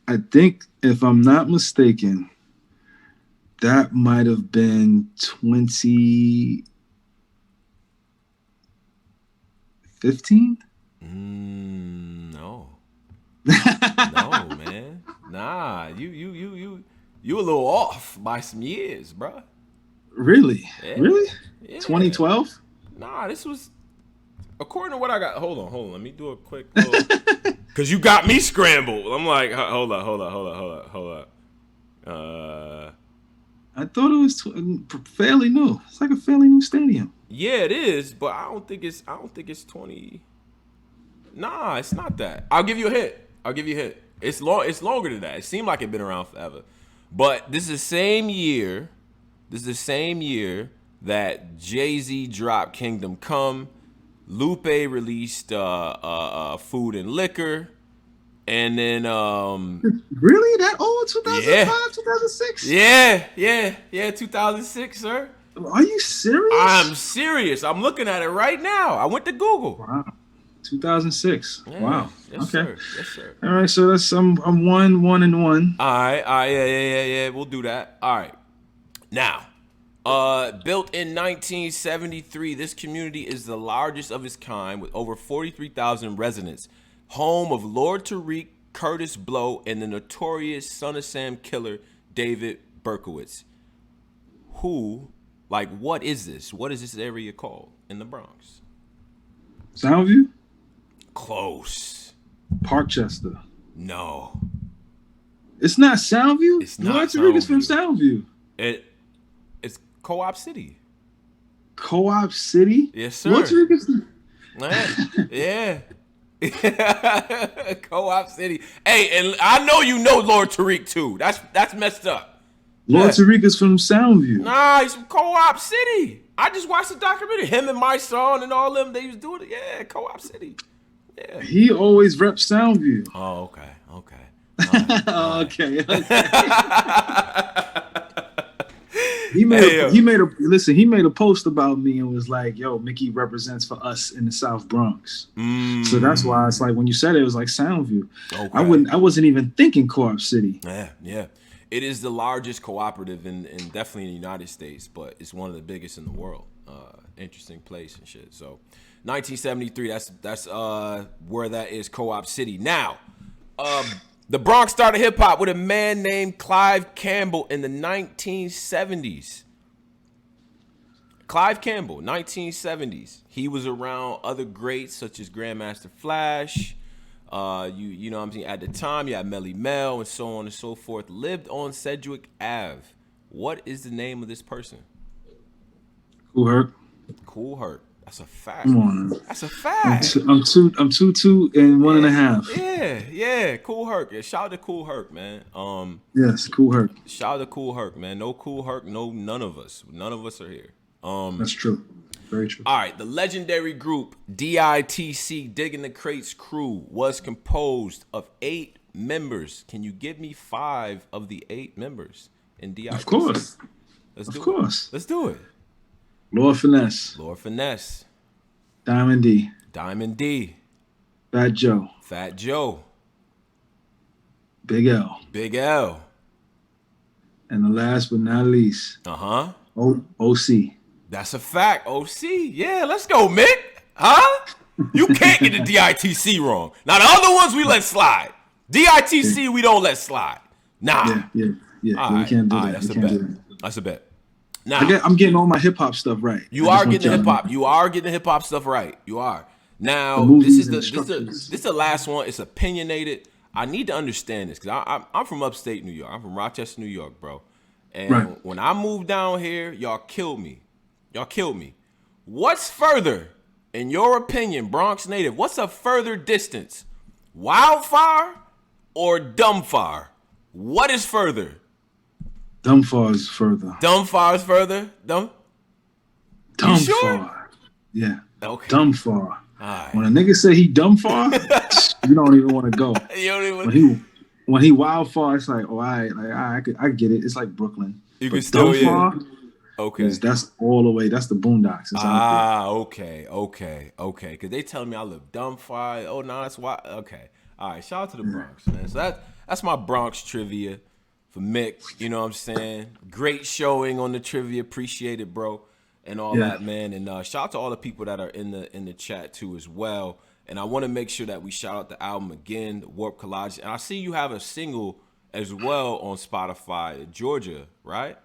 I think if I'm not mistaken, that might have been 2015. No, no, man. Nah, you a little off by some years, bruh. Really? Yeah, Really? yeah. 2012? Nah, this was according to what I got. Hold on. Let me do a quick little. Cause you got me scrambled. I'm like, hold up. I thought it was fairly new. It's like a fairly new stadium. Yeah, it is, but I don't think it's 20. Nah, it's not that. I'll give you a hit. It's longer than that. It seemed like it'd been around forever. But this is the same year. This is the same year that Jay-Z dropped Kingdom Come. Lupe released Food and Liquor. And then Really? That old? 2005, yeah. 2006? Yeah, 2006, sir. Are you serious? I'm serious. I'm looking at it right now. I went to Google. Wow. 2006. Yeah. Wow. Yes, Okay. sir. Yes, sir. All right. So that's I'm 1-1. All right, yeah. We'll do that. All right. Now, built in 1973, this community is the largest of its kind with over 43,000 residents. Home of Lord Tariq, Curtis Blow, and the notorious Son of Sam killer, David Berkowitz. What is this? What is this area called in the Bronx? Soundview? Close. Parkchester. No. It's not Soundview? It's not Lord Tariq is from Soundview. Soundview. It's Co-op City. Co-op City? Yes, sir. Lord Tariq is Yeah. Co-op City. Hey, and I know you know Lord Tariq too. That's messed up. Lord Tariq is from Soundview. Nah, he's from Co-op City. I just watched the documentary. Him and my son and all them, they was doing it. Yeah, Co-op City. Yeah. He always reps Soundview. Oh, okay. Okay. He made a post about me and was like, "Yo, Mickey represents for us in the South Bronx." So that's why it's like when you said it was like Soundview. Okay. I wasn't even thinking Co-op City. Yeah. It is the largest cooperative in definitely in the United States, but it's one of the biggest in the world. Interesting place and shit. So 1973. That's where that is, Co-op City. Now, the Bronx started hip hop with a man named Clive Campbell in the 1970s. Clive Campbell, 1970s. He was around other greats such as Grandmaster Flash. You know what I'm saying? At the time, you had Melly Mel and so on and so forth. Lived on Sedgwick Ave. What is the name of this person? Kool Herc. Kool Herc. That's a fact. Come on. That's a fact. I'm 2-2 and 1.5. Yeah. Kool Herc. Yeah, shout out to Kool Herc, man. Yes, Kool Herc. Shout out to Kool Herc, man. No Kool Herc, none of us. None of us are here. That's true. Very true. All right, the legendary group DITC, Digging the Crates crew, was composed of 8 members. Can you give me 5 of the 8 members in DITC? Of course. Let's do it. Lord Finesse. Diamond D. Fat Joe. Big L. And the last but not least. OC. That's a fact. OC. Yeah, let's go, Mick. Huh? You can't get the DITC wrong. Now, the other ones we let slide. DITC, we don't let slide. Nah. Yeah. All we can't do right, that. That's a bet. Now, I'm getting all my hip hop stuff right. You are getting the hip hop. You are getting the hip hop stuff right. You are. Now, this is the last one. It's opinionated. I need to understand this because I'm from upstate New York. I'm from Rochester, New York, bro. And when I moved down here, y'all killed me. What's further, in your opinion, Bronx native, what's a further distance? Wildfire or dumbfire? What is further? Dumbfire is further. Dumb? Dumbfire. Sure? Yeah. Okay. Dumbfire. Right. When a nigga say he dumbfire, you don't even want to go. When he wildfire, it's like, oh, I get it. It's like Brooklyn. You can still dumbfire, okay. That's all the way. That's the boondocks. Okay. Because they telling me I live dumbfire. Oh, no, that's why. Okay. All right. Shout out to the Bronx, man. So that's my Bronx trivia for Mick. You know what I'm saying? Great showing on the trivia. Appreciate it, bro. And all that, man. And shout out to all the people that are in the chat, too, as well. And I want to make sure that we shout out the album again, Warp Collages. And I see you have a single as well on Spotify, Georgia, right?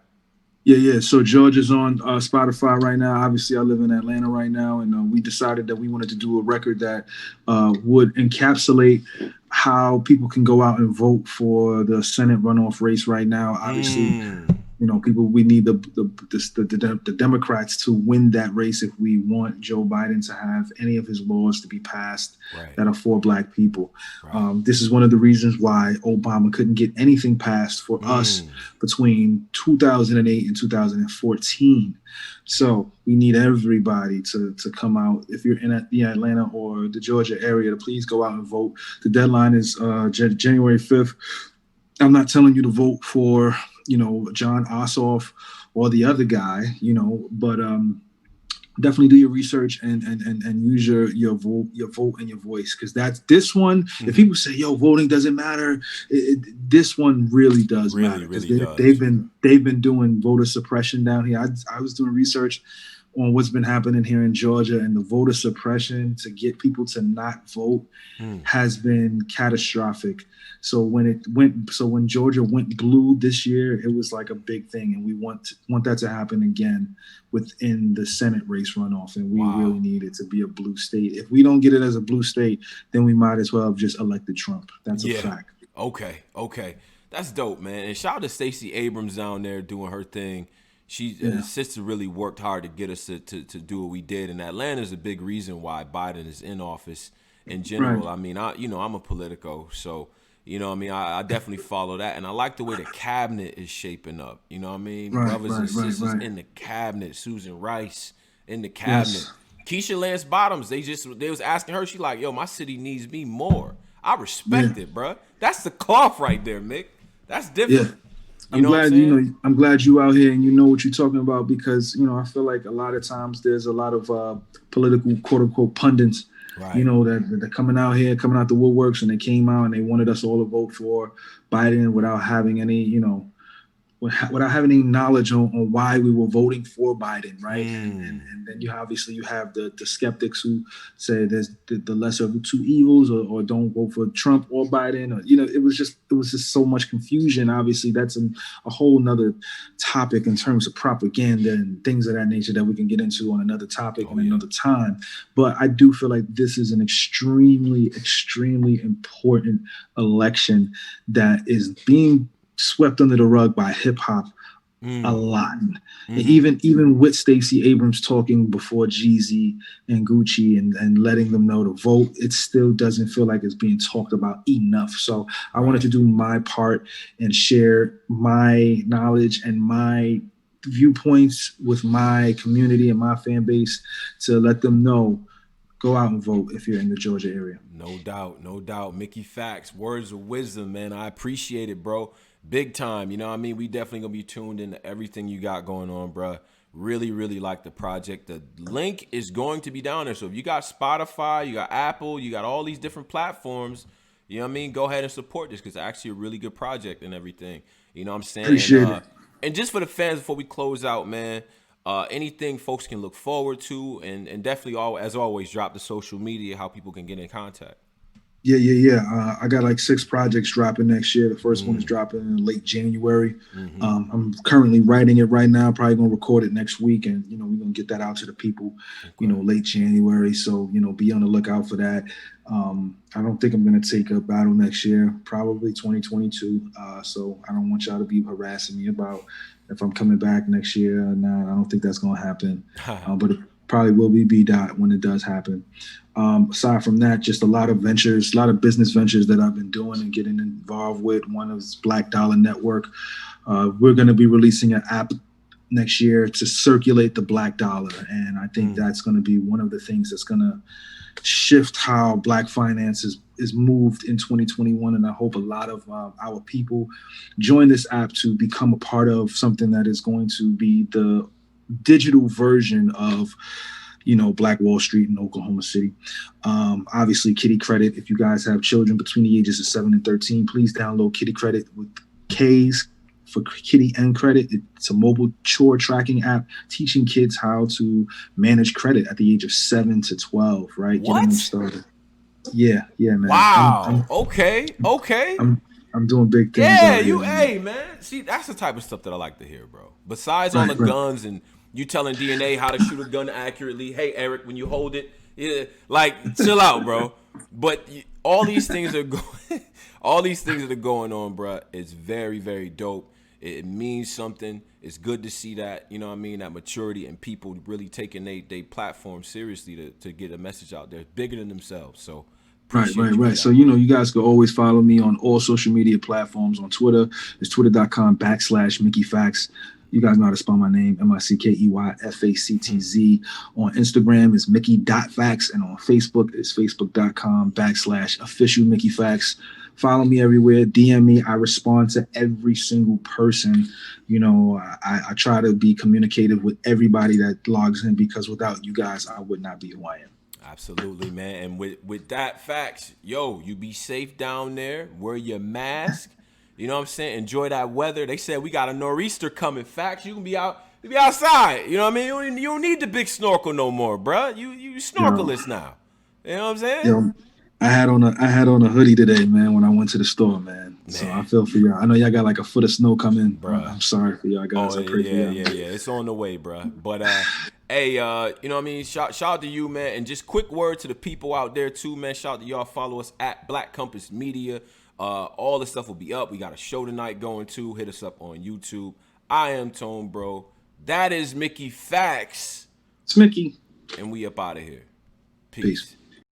Yeah. So Georgia's on Spotify right now. Obviously, I live in Atlanta right now, and we decided that we wanted to do a record that would encapsulate how people can go out and vote for the Senate runoff race right now. Obviously, we need the Democrats to win that race if we want Joe Biden to have any of his laws to be passed that are for Black people. Right. This is one of the reasons why Obama couldn't get anything passed for us between 2008 and 2014. So we need everybody to come out. If you're in the Atlanta or the Georgia area, to please go out and vote. The deadline is January 5th. I'm not telling you to vote for John Ossoff or the other guy, but definitely do your research and use your vote and your voice, because that's this one. If people say, "Yo, voting doesn't matter," this one really does matter. Really does. They've been doing voter suppression down here. I was doing research on what's been happening here in Georgia, and the voter suppression to get people to not vote has been catastrophic. So when Georgia went blue this year, it was like a big thing, and we want that to happen again within the Senate race runoff, and we really need it to be a blue state. If we don't get it as a blue state, then we might as well have just elected Trump. That's a fact. Okay. That's dope, man. And shout out to Stacey Abrams down there doing her thing. Her sister really worked hard to get us to do what we did, and Atlanta is a big reason why Biden is in office in general. Right. I mean, I'm a Politico, so I definitely follow that, and I like the way the cabinet is shaping up. You know what I mean? Brothers and sisters in the cabinet. Susan Rice in the cabinet. Keisha Lance Bottoms. They was asking her. She like, yo, my city needs me more. I respect it, bro. That's the cloth right there, Mick. That's different. Yeah. I'm glad you out here and you know what you're talking about, because I feel like a lot of times there's a lot of political quote unquote pundits, that they're coming out the woodworks, and they came out and they wanted us all to vote for Biden without having any without having any knowledge on why we were voting for Biden, right? And then you have the skeptics who say there's the lesser of the two evils, or don't vote for Trump or Biden, or it was just so much confusion. Obviously, that's a whole nother topic in terms of propaganda and things of that nature that we can get into on another topic another time. But I do feel like this is an extremely, extremely important election that is being swept under the rug by hip hop a lot. And even with Stacey Abrams talking before Jeezy and Gucci and letting them know to vote, it still doesn't feel like it's being talked about enough. So I wanted to do my part and share my knowledge and my viewpoints with my community and my fan base to let them know, go out and vote if you're in the Georgia area. No doubt. Mickey Factz, words of wisdom, man. I appreciate it, bro. Big time. You know what I mean? We definitely going to be tuned into everything you got going on, bro. Really, really like the project. The link is going to be down there. So if you got Spotify, you got Apple, you got all these different platforms, you know what I mean? Go ahead and support this because it's actually a really good project and everything. You know what I'm saying? Appreciate it. And just for the fans, before we close out, man, anything folks can look forward to, and definitely, as always, drop the social media, how people can get in contact. Yeah. I got like 6 projects dropping next year. The first one is dropping in late January. I'm currently writing it right now. Probably gonna record it next week, and we're gonna get that out to the people. Late January. So be on the lookout for that. I don't think I'm gonna take a battle next year. Probably 2022. So I don't want y'all to be harassing me about if I'm coming back next year or not. I don't think that's gonna happen. But it probably will be B-Dot when it does happen. Aside from that, just a lot of business ventures that I've been doing and getting involved with. One is Black Dollar Network. We're going to be releasing an app next year to circulate the Black Dollar. And I think that's going to be one of the things that's going to shift how Black finance is moved in 2021. And I hope a lot of our people join this app to become a part of something that is going to be the digital version of Black Wall Street in Oklahoma City. Obviously, Kitty Credit. If you guys have children between the ages of 7 and 13, please download Kitty Credit with K's for Kitty and Credit. It's a mobile chore tracking app teaching kids how to manage credit at the age of 7 to 12, right? What? Getting them started. Yeah, man. Wow. Okay. I'm doing big things. Yeah, hey, man. See, that's the type of stuff that I like to hear, bro. Besides on the guns and you telling DNA how to shoot a gun accurately. Hey, Eric, when you hold it, chill out, bro. But all these things are going on, bro. It's very, very dope. It means something. It's good to see that, that maturity and people really taking they platform seriously to get a message out there bigger than themselves. So Right. So, you guys can always follow me on all social media platforms. On Twitter, it's twitter.com/Mickey Factz. You guys know how to spell my name, MICKEYFACTZ. On Instagram, it's Mickey.Factz. And on Facebook, it's Facebook.com/official Mickey Factz. Follow me everywhere. DM me. I respond to every single person. I try to be communicative with everybody that logs in, because without you guys, I would not be who I am. Absolutely, man. And with that, Factz, you be safe down there. Wear your mask. You know what I'm saying? Enjoy that weather. They said we got a nor'easter coming. Factz, you can be outside. You know what I mean? You don't need the big snorkel no more, bruh. You snorkelist now. You know what I'm saying? I had on a hoodie today, man, when I went to the store, man. So I feel for y'all. I know y'all got like a foot of snow coming. Bruh. I'm sorry for y'all guys. I pray for y'all. Yeah. It's on the way, bruh. But hey, you know what I mean? Shout out to you, man. And just quick word to the people out there too, man. Shout out to y'all. Follow us at Black Compass Media. All the stuff will be up. We got a show tonight going too. Hit us up on YouTube. I am Tone Bro. That is Mickey Factz. It's Mickey. And we up out of here. Peace.